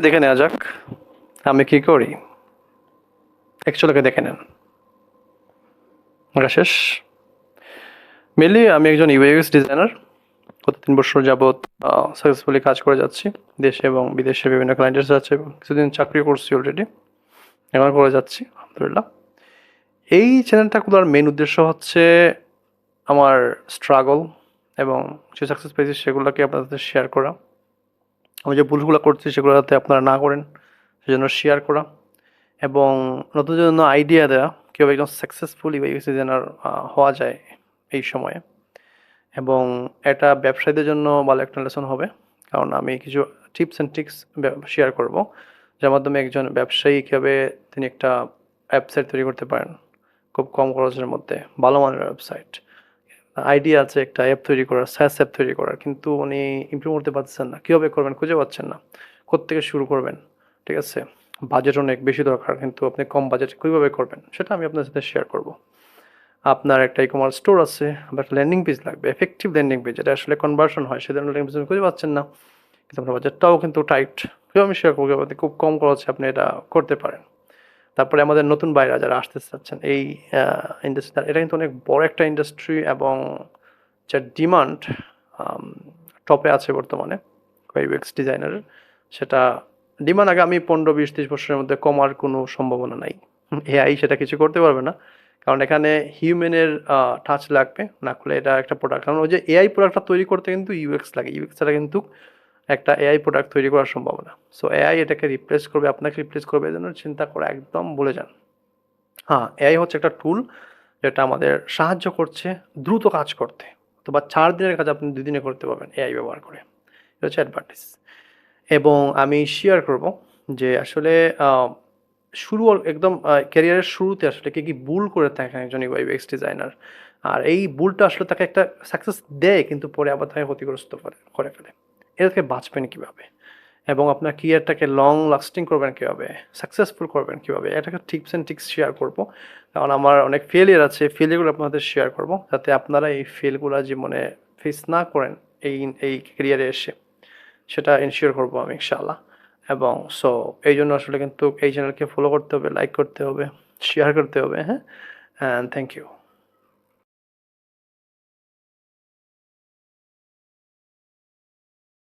দেখে নেওয়া যাক আমি কি করি। অ্যাকচুয়ালি দেখে নেন। শেষ। মেনলি আমি একজন ইউএক্স ডিজাইনার। গত 3 বছর যাবৎ সাকসেসফুলি কাজ করে যাচ্ছি দেশে এবং বিদেশে বিভিন্ন ক্লায়েন্টের সাথে। কিছুদিন চাকরি করছি অলরেডি, এখন করে যাচ্ছি আলহামদুলিল্লাহ। এই চ্যানেলটা খোলার মেন উদ্দেশ্য হচ্ছে আমার স্ট্রাগল এবং যে সাকসেস পেয়েছি সেগুলোকে আপনাদের সাথে শেয়ার করা। আমি যে ভুলগুলো করছি সেগুলো যাতে আপনারা না করেন সেজন্য শেয়ার করা, এবং নতুন জন্য আইডিয়া দেওয়া কীভাবে একজন সাকসেসফুল ইউএক্স ডিজাইনার হওয়া যায় এই সময়ে। এবং এটা ব্যবসায়ীদের জন্য ভালো একটা লেসন হবে, কারণ আমি কিছু টিপস অ্যান্ড ট্রিক্স শেয়ার করব, যার মাধ্যমে একজন ব্যবসায়ী কীভাবে তিনি একটা ওয়েবসাইট তৈরি করতে পারেন খুব কম খরচের মধ্যে, ভালো মানের ওয়েবসাইট। আইডিয়া আছে একটা অ্যাপ তৈরি করার, SaaS অ্যাপ তৈরি করার, কিন্তু উনি ইমপ্রুভ করতে পারছেন না, কীভাবে করবেন খুঁজে পাচ্ছেন না, কোত্থেকে শুরু করবেন। ঠিক আছে, বাজেট অনেক বেশি দরকার, কিন্তু আপনি কম বাজেটে কীভাবে করবেন সেটা আমি আপনার সাথে শেয়ার করব। আপনার একটা ই-কমার্স স্টোর আছে, বাট ল্যান্ডিং পেজ লাগবে, এফেক্টিভ ল্যান্ডিং পেজ যেটা আসলে কনভার্সন হয়, সেধরনের ল্যান্ডিং পেজ খুঁজে পাচ্ছেন না, কিন্তু আপনার বাজেটটাও কিন্তু টাইট। কীভাবে আমি শেয়ার করবো আপনি খুব কম খরচে আপনি এটা করতে পারেন। তারপরে আমাদের নতুন বাইরা যারা আসতে চাচ্ছেন এই ইন্ডাস্ট্রি, এটা কিন্তু অনেক বড় একটা ইন্ডাস্ট্রি এবং যার ডিমান্ড টপে আছে বর্তমানে ইউএক্স ডিজাইনারের। সেটা ডিমান্ড আগামী 15-20-30 বছরের মধ্যে কমার কোনো সম্ভাবনা নাই। এআই সেটা কিছু করতে পারবে না, কারণ এখানে হিউম্যানের টাচ লাগবে, না করলে এটা একটা প্রোডাক্ট। কারণ ওই যে এআই প্রোডাক্টটা তৈরি করতে কিন্তু ইউএক্স লাগে, ইউএক্স ছাড়া কিন্তু একটা এআই প্রোডাক্ট তৈরি করা সম্ভব না। সো এআই এটাকে রিপ্লেস করবে, আপনাকে রিপ্লেস করবে, এই জন্য চিন্তা করা একদম ভুলে যান। হ্যাঁ, এআই হচ্ছে একটা টুল যেটা আমাদের সাহায্য করছে দ্রুত কাজ করতে, অথবা 4 দিনের কাজ আপনি 2 দিনে করতে পারবেন এআই ব্যবহার করে। এটা হচ্ছে অ্যাডভান্টেজ। এবং আমি শেয়ার করব যে আসলে শুরু একদম ক্যারিয়ারের শুরুতে আসলে কি ভুল করে থাকেন একজন ইউএক্স ডিজাইনার, আর এই ভুলটা আসলে তাকে একটা সাকসেস দেয়, কিন্তু পরে আবার তাকে ক্ষতিগ্রস্ত করে ফেলে। এটা থেকে বাঁচবেন কীভাবে, এবং আপনার ক্যারিয়ারটাকে লং লাস্টিং করবেন কীভাবে, সাকসেসফুল করবেন কীভাবে, এটাকে টিপস অ্যান্ড ট্রিক্স শেয়ার করব। কারণ আমার অনেক ফেলিয়ার আছে, ফেলিয়ারগুলো আপনাদের শেয়ার করব, যাতে আপনারা এই ফেলগুলো জীবনে ফেস না করেন এই এই ক্যারিয়ারে এসে। সেটা এনশিওর করবো আমি ইনশাআল্লাহ। এবং সো এই জন্য আসলে কিন্তু এই চ্যানেলকে ফলো করতে হবে, লাইক করতে হবে, শেয়ার করতে হবে। হ্যাঁ, অ্যান্ড থ্যাংক ইউ।